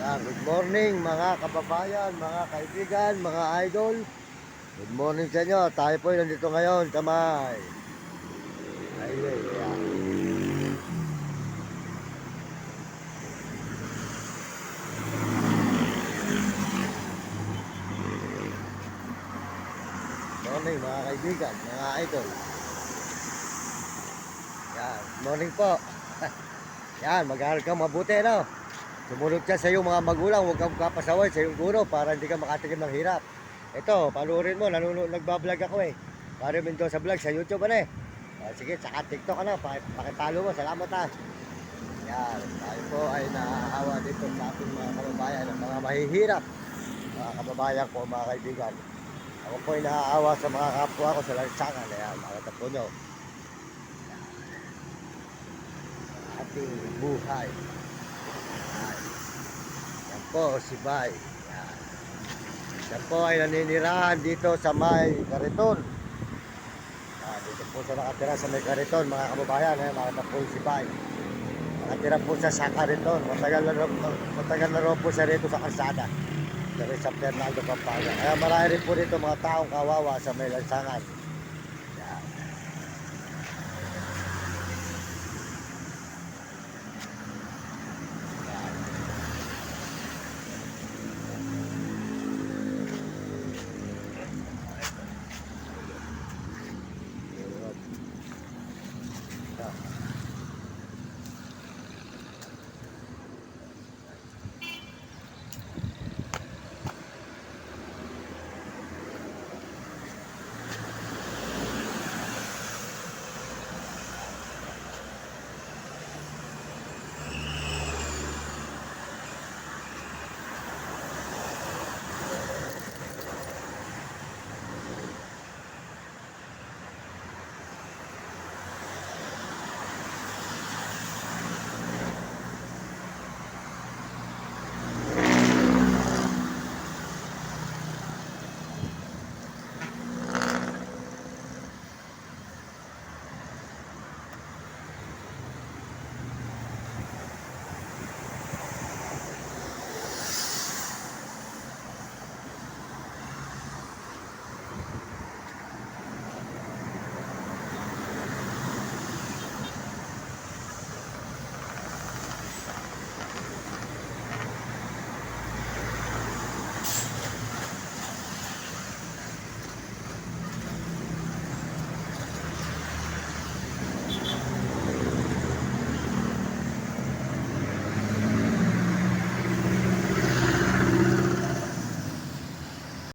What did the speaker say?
Good morning mga kababayan, mga kaibigan, mga idol. Good morning sa inyo. Tayo po nandito ngayon sa may highway. Ayan. Morning mga kaibigan, mga idol. Yan, morning po. Yan, mag-aaral ka mabuti, no? Sumunod ka sa iyong mga magulang, huwag kang kapasaway sa iyong guro para hindi ka makatikim ng hirap. Ito, panuorin mo, nagbablog ako eh. Mario Mendoza Vlog sa YouTube, ano eh. Sige, saka TikTok, ano, pakipalo mo, salamat ha. Yan, tayo po ay naaawa dito sa ating mga kababayan, ang mga mahihirap. Mga kababayan ko, mga kaibigan. Ako po ay naaawa sa mga kapwa ko sa lansangan. Ayan, makita po nyo. Ating buhay. Yan, yan po, si Bay. Yan. Yan po ay naninirahan dito sa may Kariton. Dito po siya nakatira sa may Kariton, mga kababayan. Makita po si Bay. Nakatira po siya sa Kariton. Matagal na rin po siya rito sa kalsada. Sa San Fernando, Pampanga. Kaya marami rin po dito mga taong kawawa sa may lansangan.